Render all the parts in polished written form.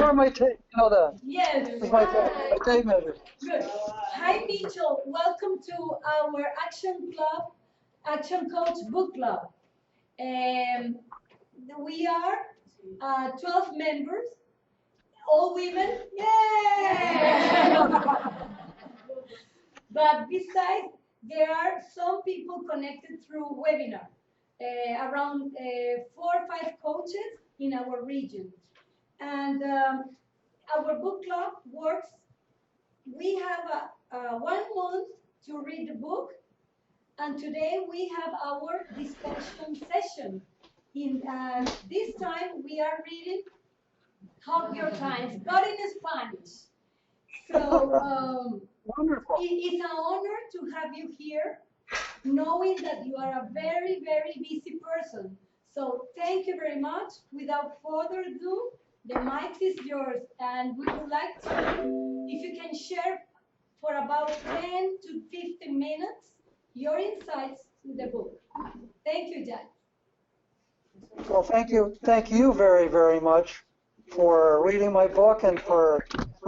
are my tape? You know that. Yes. This is my tape measure. Good. Hi, Mitchell. Welcome to our Action Coach Book Club. We are 12 members, all women. Yay! But besides, there are some people connected through webinar. Around 4 or 5 coaches in our region. And our book club works. We have 1 month to read the book, and today we have our discussion session. In this time, we are reading Hug Your Clients, but in Spanish. So Wonderful. it's an honor to have you here, knowing that you are a very, very busy person. So thank you very much. Without further ado, the mic is yours, and we would like to, if you can share for about 10 to 15 minutes your insights to the book. Thank you, Jack. Well, thank you very, very much for reading my book and for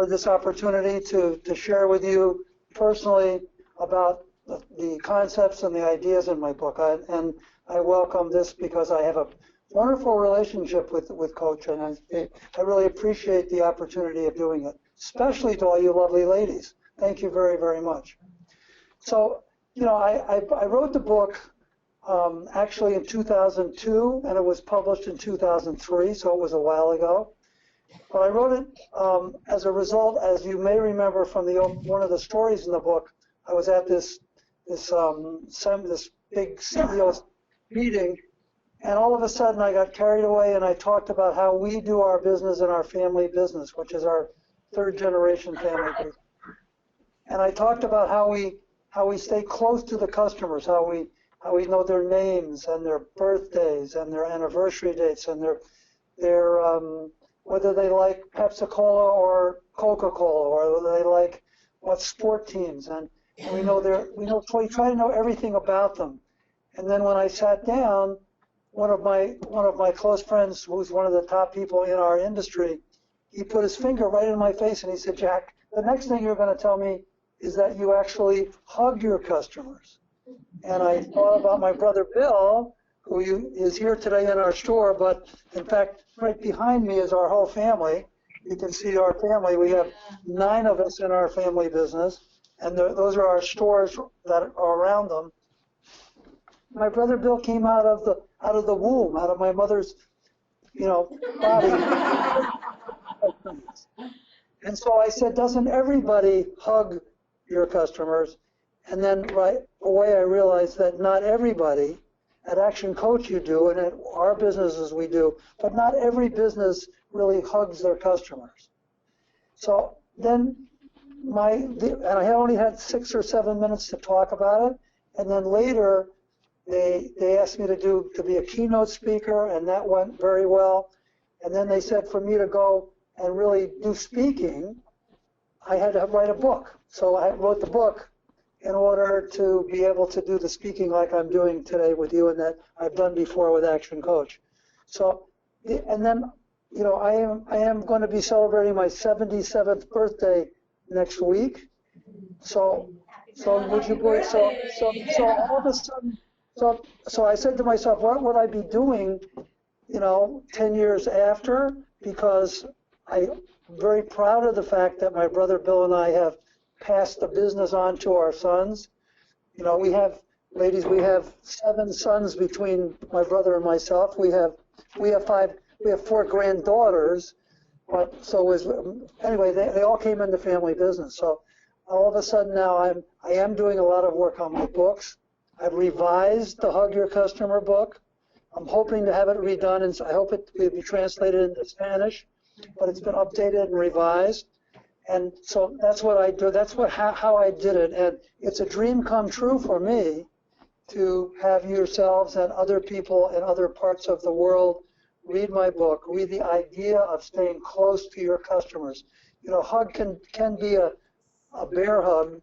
this opportunity to share with you personally about the concepts and the ideas in my book. I welcome this because I have a wonderful relationship with Coach, and I really appreciate the opportunity of doing it, especially to all you lovely ladies. Thank you very, very much. So, I wrote the book actually in 2002, and it was published in 2003, so it was a while ago. But I wrote it as a result, as you may remember from one of the stories in the book. I was at this big CEO meeting, and all of a sudden I got carried away, and I talked about how we do our business in our family business, which is our 3rd generation family business. And I talked about how we stay close to the customers, how we know their names and their birthdays and their anniversary dates and their whether they like Pepsi-Cola or Coca-Cola, or whether they like what sport teams, and we try to know everything about them. And then when I sat down, one of my close friends, who's one of the top people in our industry, he put his finger right in my face and he said, "Jack, the next thing you're going to tell me is that you actually hug your customers." And I thought about my brother Bill, who is here today in our store, but in fact, right behind me is our whole family. You can see our family. We have 9 of us in our family business, and those are our stores that are around them. My brother Bill came out of the womb, out of my mother's, body. And so I said, "Doesn't everybody hug your customers?" And then right away I realized that not everybody. At Action Coach you do, and at our businesses we do, but not every business really hugs their customers. So then and I only had 6 or 7 minutes to talk about it, and then later they asked me to be a keynote speaker, and that went very well. And then they said for me to go and really do speaking, I had to write a book. So I wrote the book in order to be able to do the speaking like I'm doing today with you, and that I've done before with Action Coach. So, and then, I am going to be celebrating my 77th birthday next week. So would you believe? So all of a sudden, so I said to myself, what would I be doing, 10 years after? Because I'm very proud of the fact that my brother Bill and I have passed the business on to our sons. We have 7 sons between my brother and myself. We have 4 granddaughters. But anyway, they all came into family business. So all of a sudden now I am doing a lot of work on my books. I've revised the Hug Your Customer book. I'm hoping to have it redone, and I hope it will be translated into Spanish, but it's been updated and revised. And so that's what I do. That's how I did it. And it's a dream come true for me to have yourselves and other people in other parts of the world read my book, read the idea of staying close to your customers. Hug can be a bear hug,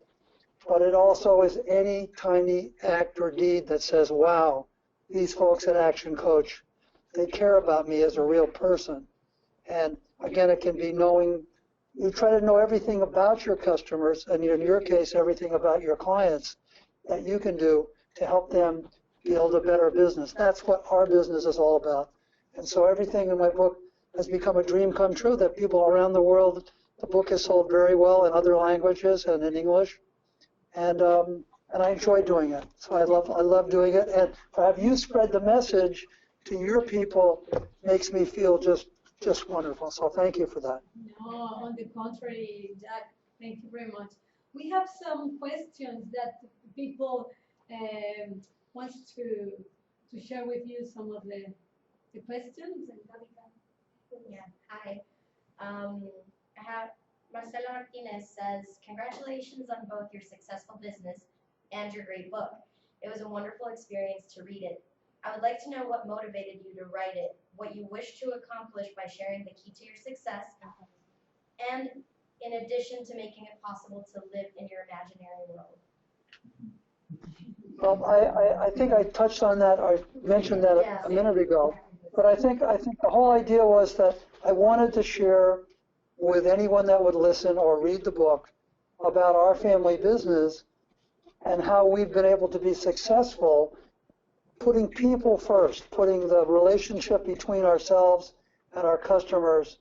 but it also is any tiny act or deed that says, wow, these folks at Action Coach, they care about me as a real person. And again, it can be knowing, you try to know everything about your customers, and in your case, everything about your clients that you can do to help them build a better business. That's what our business is all about. And so everything in my book has become a dream come true, that people around the world, the book is sold very well in other languages and in English. And I enjoy doing it. So I love doing it. And to have you spread the message to your people makes me feel just wonderful. So thank you for that. No, on the contrary, Jack, thank you very much. We have some questions that people want to share with you some of the questions. And yeah, hi. I have Marcelo Martinez says, congratulations on both your successful business and your great book. It was a wonderful experience to read it. I would like to know what motivated you to write it, what you wish to accomplish by sharing the key to your success, and in addition to making it possible to live in your imaginary world. Well, I think I touched on that, or mentioned that a minute ago. But I think the whole idea was that I wanted to share with anyone that would listen or read the book about our family business and how we've been able to be successful putting people first, putting the relationship between ourselves and our customers,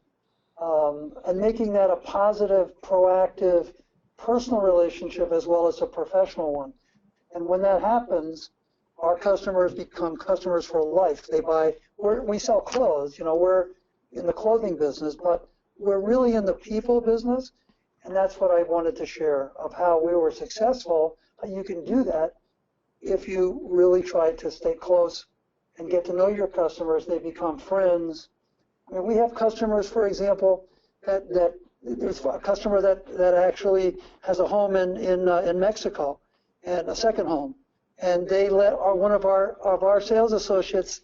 and making that a positive, proactive, personal relationship as well as a professional one. And when that happens, our customers become customers for life. They buy, we sell clothes, we're in the clothing business, but we're really in the people business. And that's what I wanted to share, of how we were successful. But you can do that if you really try to stay close and get to know your customers. They become friends. I mean, we have customers, for example, that there's a customer that actually has a home in Mexico, and a second home, and they let one of our sales associates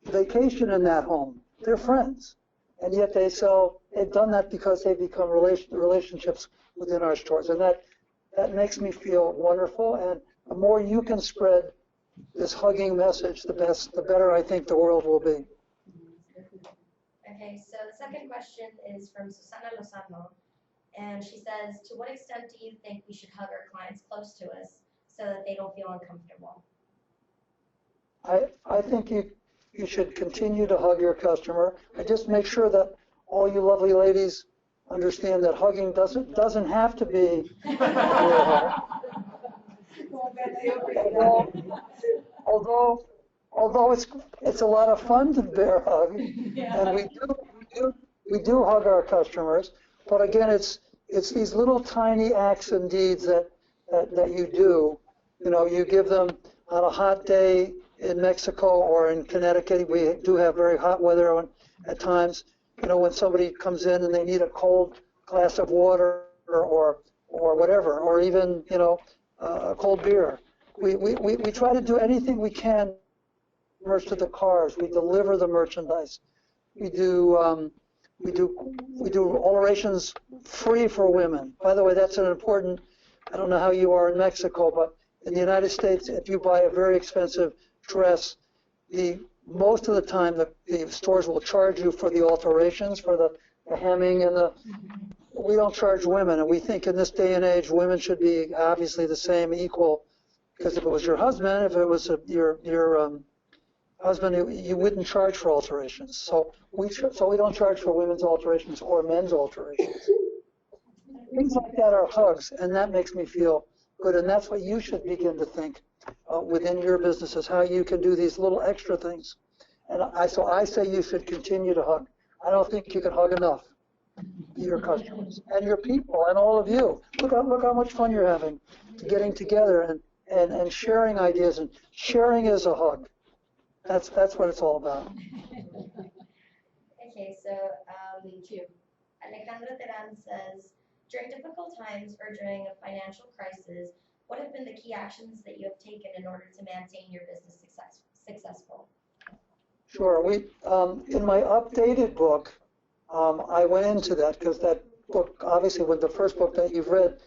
vacation in that home. They're friends, and yet they've done that because they become relationships within our stores, and that makes me feel wonderful. And the more you can spread this hugging message, the better I think the world will be. Okay, so the second question is from Susana Lozano, and she says, to what extent do you think we should hug our clients close to us so that they don't feel uncomfortable? I think you should continue to hug your customer. I just make sure that all you lovely ladies understand that hugging doesn't have to be a real hug. Although it's a lot of fun to bear hug, and we do hug our customers, but again, it's these little tiny acts and deeds that you do. You give them on a hot day in Mexico or in Connecticut. We do have very hot weather at times. When somebody comes in and they need a cold glass of water or whatever, or even a cold beer. We try to do anything we can to the cars. We deliver the merchandise. We do alterations free for women. By the way, that's an important. I don't know how you are in Mexico, but in the United States, if you buy a very expensive dress, most of the time the stores will charge you for the alterations, for the hemming and we don't charge women, and we think in this day and age women should be obviously the same, equal, because if it was your husband, if it was your husband, you wouldn't charge for alterations. So we don't charge for women's alterations or men's alterations. Things like that are hugs, and that makes me feel good, and that's what you should begin to think within your businesses, how you can do these little extra things. And so I say you should continue to hug. I don't think you can hug enough your customers and your people and all of you. Look how much fun you're having getting together and sharing ideas, and sharing is a hug. That's what it's all about. Okay, so Alejandro Terán says, during difficult times or during a financial crisis, what have been the key actions that you have taken in order to maintain your business successful? Sure. In my updated book, I went into that because that book, obviously, when the first book that you've read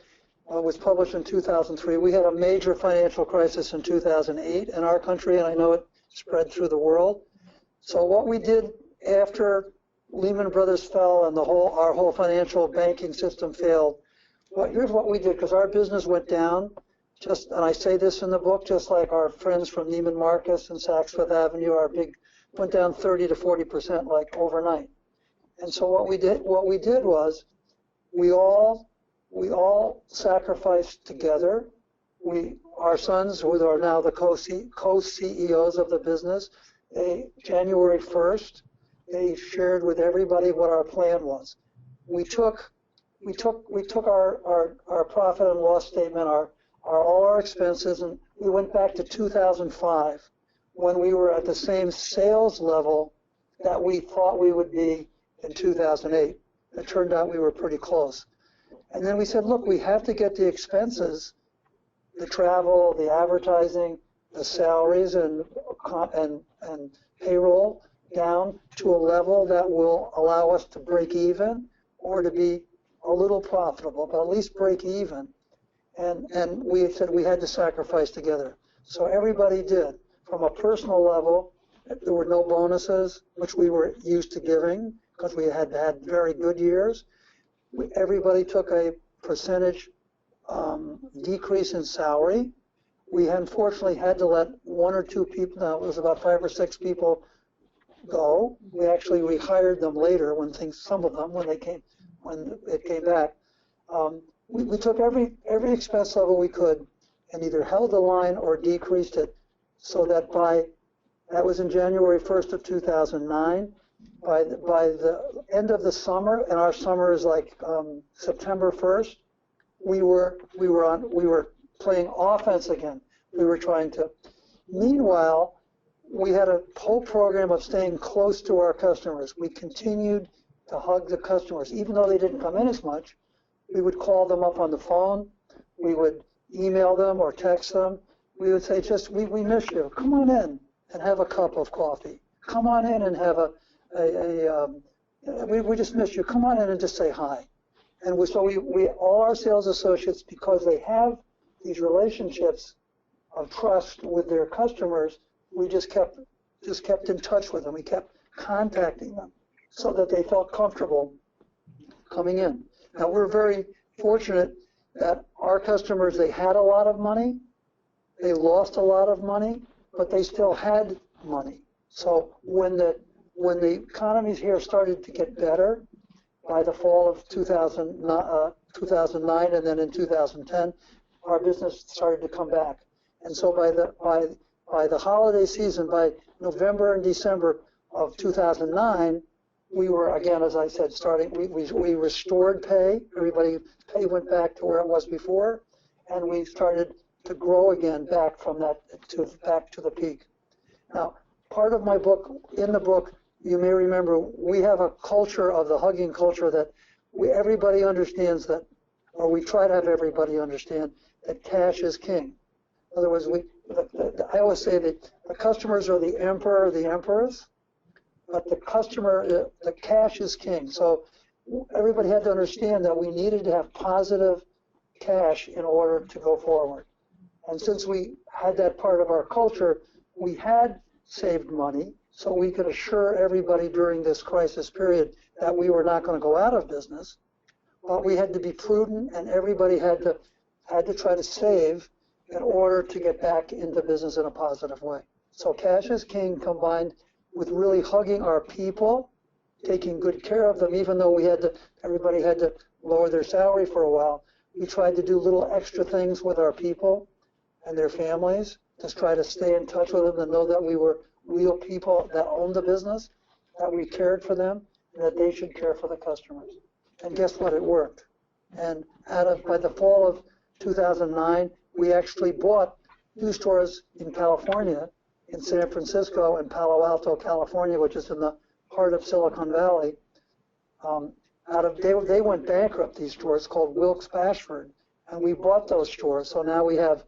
was published in 2003, we had a major financial crisis in 2008 in our country, and I know it spread through the world. So what we did after Lehman Brothers fell and our whole financial banking system failed, here's what we did, because our business went down. And I say this in the book, just like our friends from Neiman Marcus and Saks Fifth Avenue, went down 30 to 40% like overnight. And so what we did was we all sacrificed together. Our sons, who are now the co-CEOs of the business, January 1st, they shared with everybody what our plan was. We took our profit and loss statement, all our expenses, and we went back to 2005 when we were at the same sales level that we thought we would be in 2008. It turned out we were pretty close. And then we said, look, we have to get the expenses, the travel, the advertising, the salaries, and payroll down to a level that will allow us to break even or to be a little profitable, but at least break even. And we said we had to sacrifice together. So everybody did. From a personal level, there were no bonuses, which we were used to giving because we had had very good years. Everybody took a percentage decrease in salary. We unfortunately had to let one or two people, it was about 5 or 6 people, go. We actually rehired them later when it came back. We took every expense level we could and either held the line or decreased it, so that that was in January 1st of 2009. By the end of the summer, and our summer is like September 1st, we were playing offense again. We were trying to. Meanwhile, we had a whole program of staying close to our customers. We continued to hug the customers, even though they didn't come in as much. We would call them up on the phone. We would email them or text them. We would say, we miss you. Come on in and have a cup of coffee. Come on in and have we just miss you. Come on in and just say hi. And we all our sales associates, because they have these relationships of trust with their customers, we just kept in touch with them. We kept contacting them so that they felt comfortable coming in. Now, we're very fortunate that our customers, they had a lot of money, they lost a lot of money, but they still had money. So when the economies here started to get better, by the fall of 2009 and then in 2010, our business started to come back. And so by the holiday season, by November and December of 2009, we were, again, as I said, we restored pay. Everybody's pay went back to where it was before, and we started to grow again back from that back to the peak. Now, part of my book, in the book, you may remember, we have a culture of the hugging culture that everybody understands that, or we try to have everybody understand that cash is king. In other words, I always say that the customers are the emperor, the emperors, but the cash is king. So everybody had to understand that we needed to have positive cash in order to go forward. And since we had that part of our culture, we had saved money, so we could assure everybody during this crisis period that we were not going to go out of business. But we had to be prudent, and everybody had to try to save in order to get back into business in a positive way. So cash is king, combined with really hugging our people, taking good care of them, even though everybody had to lower their salary for a while. We tried to do little extra things with our people and their families, just try to stay in touch with them and know that we were real people that owned the business, that we cared for them, and that they should care for the customers. And guess what? It worked. And by the fall of 2009, we actually bought new stores in California, in San Francisco and Palo Alto, California, which is in the heart of Silicon Valley. They went bankrupt, these stores, called Wilkes Bashford, and we bought those stores. So now we have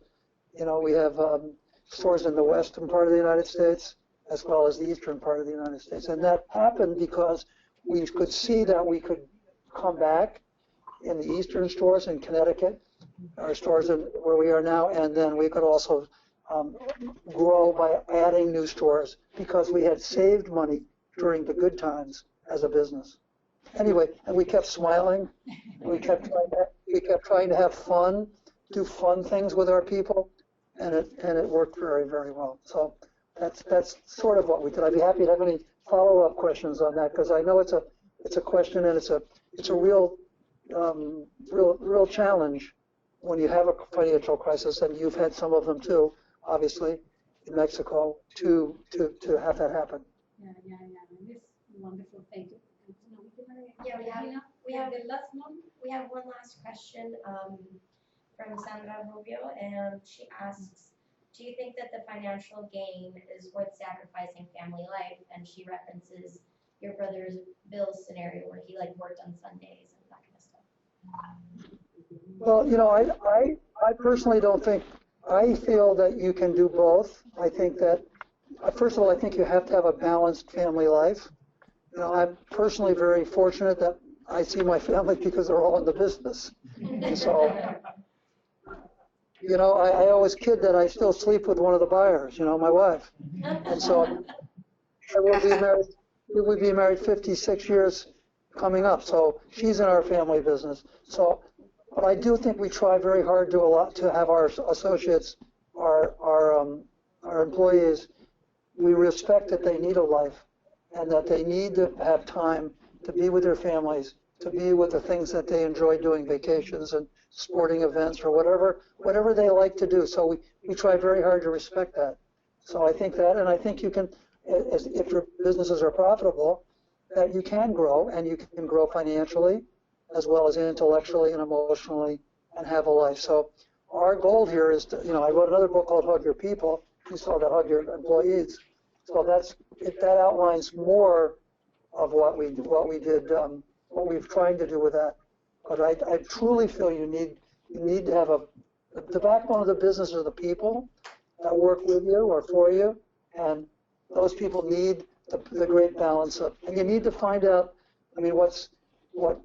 stores in the western part of the United States as well as the eastern part of the United States. And that happened because we could see that we could come back in the eastern stores in Connecticut, our stores where we are now, and then we could also grow by adding new stores because we had saved money during the good times as a business. Anyway, and we kept smiling. We kept trying to have fun, do fun things with our people, and it worked very, very well. So that's sort of what we did. I'd be happy to have any follow-up questions on that, because I know it's a question, and it's a real challenge when you have a financial crisis, and you've had some of them too, obviously, in Mexico, to have that happen. Yeah. It's wonderful. Thank you. Yeah, we have the last one. We have one last question from Sandra Rubio, and she asks, do you think that the financial gain is worth sacrificing family life? And she references your brother's Bill's scenario where he worked on Sundays and that kind of stuff. Well, I personally don't think, I feel that you can do both. I think that, first of all, I think you have to have a balanced family life. I'm personally very fortunate that I see my family because they're all in the business. And so, I always kid that I still sleep with one of the buyers, my wife. And so we would be married 56 years coming up. So she's in our family business. So, but I do think we try very hard to have our associates, our employees, we respect that they need a life, and that they need to have time to be with their families, to be with the things that they enjoy doing, vacations and sporting events or whatever they like to do. So we try very hard to respect that. So I think that, and I think you can, if your businesses are profitable, that you can grow, and you can grow financially as well as intellectually and emotionally, and have a life. So our goal here is to, I wrote another book called Hug Your People. You saw that, Hug Your Employees. So that outlines more of what we did, what we've tried to do with that. But I truly feel you need to have the backbone of the business are the people that work with you or for you, and those people need the great balance of, and you need to find out,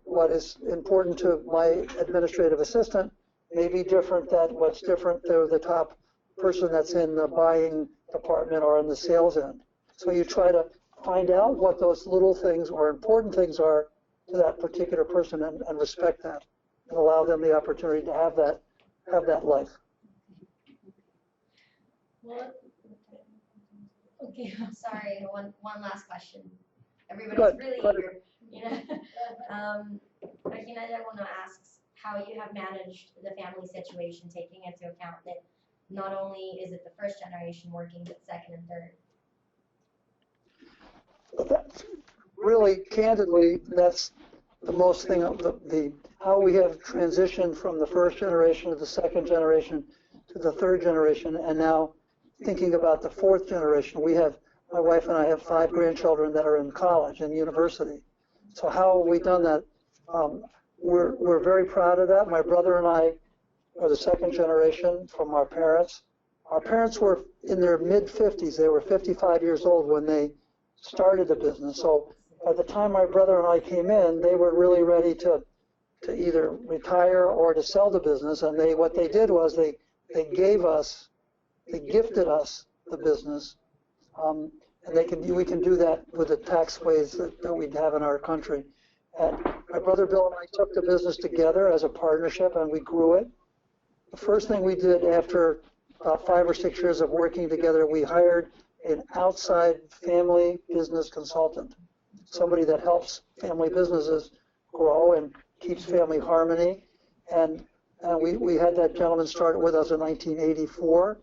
what is important to my administrative assistant may be different than what's different to the top person that's in the buying department or in the sales end. So you try to find out what those little things or important things are to that particular person, and respect that, and allow them the opportunity to have that life. Well, Okay. sorry, one last question. Everybody's really eager. Regina Diagono asks how you have managed the family situation, taking into account that not only is it the first generation working, but second and third. That's really, candidly, that's the most thing, how we have transitioned from the first generation to the second generation to the third generation, and now thinking about the fourth generation. My wife and I have 5 grandchildren that are in college and university. So how have we done that? We're very proud of that. My brother and I are the second generation from our parents. Our parents were in their mid-50s. They were 55 years old when they started the business. So by the time my brother and I came in, they were really ready to either retire or to sell the business. And what they did was they gifted us the business. And we can do that with the tax ways that we have in our country. And my brother Bill and I took the business together as a partnership, and we grew it. The first thing we did after about 5 or 6 years of working together, we hired an outside family business consultant, somebody that helps family businesses grow and keeps family harmony. And we had that gentleman start with us in 1984.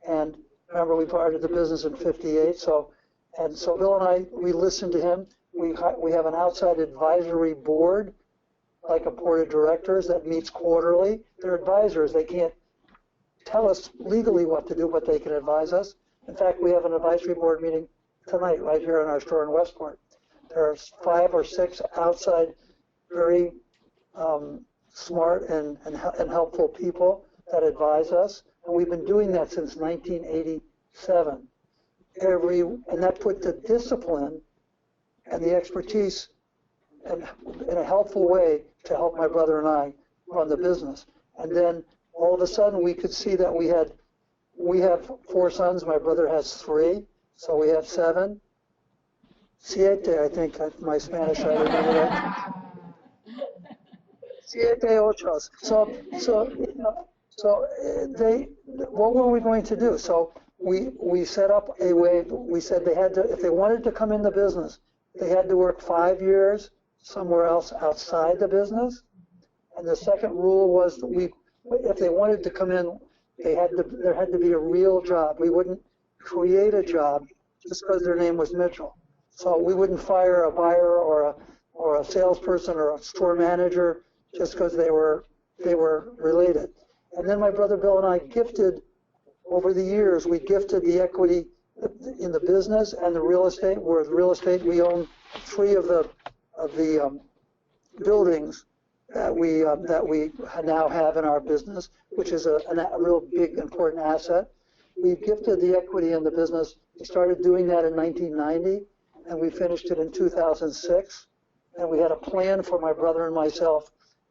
And remember, we started the business in 58. So Bill and I, we listened to him. We have an outside advisory board, like a board of directors that meets quarterly. They're advisors. They can't tell us legally what to do, but they can advise us. In fact, we have an advisory board meeting tonight right here in our store in Westport. There's 5 or 6 outside, very smart and helpful people that advise us. And we've been doing that since 1987. And that put the discipline and the expertise in a helpful way to help my brother and I run the business. And then all of a sudden we could see that we have 4 sons. My brother has 3, so we have 7. Siete, I think, my Spanish, I remember that. Siete ochos. What were we going to do? So we set up a way. We said they had to, if they wanted to come in the business, they had to work 5 years somewhere else outside the business. And the second rule was that if they wanted to come in, there had to be a real job. We wouldn't create a job just because their name was Mitchell. So we wouldn't fire a buyer or a salesperson or a store manager just because they were related. And then my brother Bill and I gifted, over the years, we gifted the equity in the business and the real estate. Where real estate, we own 3 of the buildings that we now have in our business, which is a real big important asset. We gifted the equity in the business. We started doing that in 1990, and we finished it in 2006. And we had a plan for my brother and myself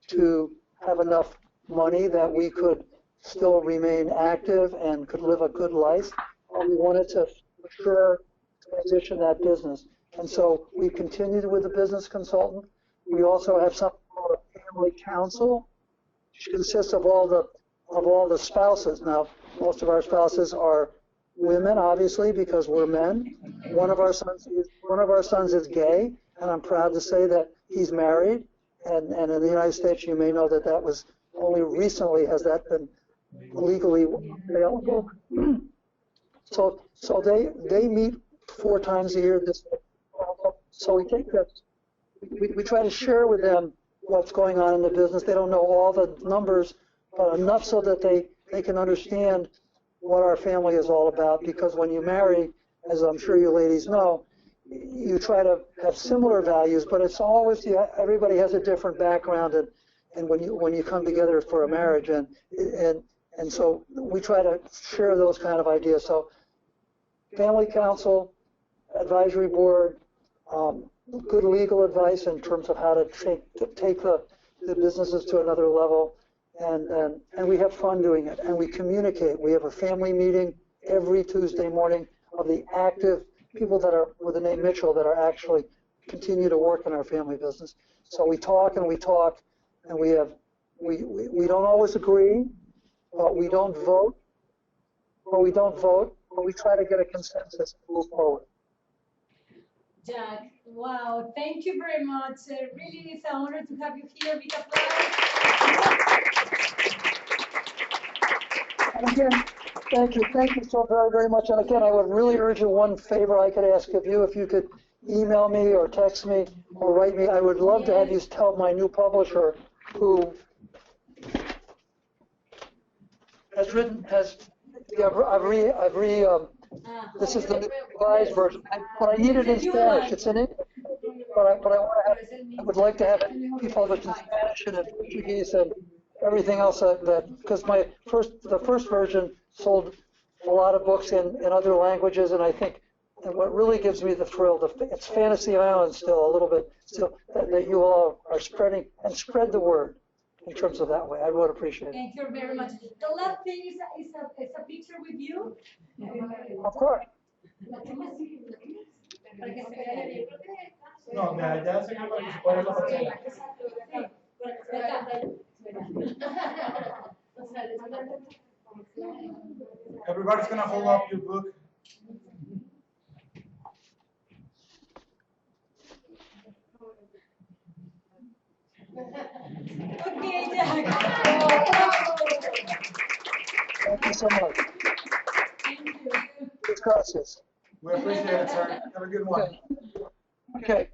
to have enough money that we could still remain active and could live a good life. And we wanted to sure transition that business. And so we continued with the business consultant. We also have something called a family council, which consists of all the spouses. Now, most of our spouses are women, obviously, because we're men. One of our sons is gay, and I'm proud to say that he's married. And in the United States, you may know that that was only recently has that been legally available. So they meet 4 times a year. So we take that. We try to share with them what's going on in the business. They don't know all the numbers, but enough so that they can understand what our family is all about. Because when you marry, as I'm sure you ladies know, you try to have similar values, but it's always everybody has a different background, and when you come together for a marriage, and so we try to share those kind of ideas. So, family council, advisory board, good legal advice in terms of how to take the businesses to another level, and we have fun doing it, and we communicate. We have a family meeting every Tuesday morning of the active people that are with the name Mitchell that are actually continue to work in our family business. So we talk, and we don't always agree, but we don't vote, but we try to get a consensus and move forward. Jack, wow, thank you very much. Really, it's an honor to have you here. Big applause. And again, thank you so very, very much. And again, I would really urge you one favor I could ask of you, if you could email me or text me or write me. I would love to have you tell my new publisher, who has this is the revised version, but I need it in Spanish. It's in English, but I would like to have it be published in Spanish and in Portuguese and everything else because the first version sold a lot of books in other languages, and I think what really gives me the thrill, it's Fantasy Island still a little bit, that you all are spreading and spread the word in terms of that way. I would appreciate it. Thank you very much. The last thing is a picture with you. Of course. No, de allá se llama que se pone la persona. Everybody's gonna hold up your book. Okay, Jack. Thank you so much. Thank you. Good gracias. We appreciate it, sir. Have a good one. Okay.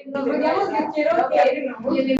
Nos vayamos, quiero que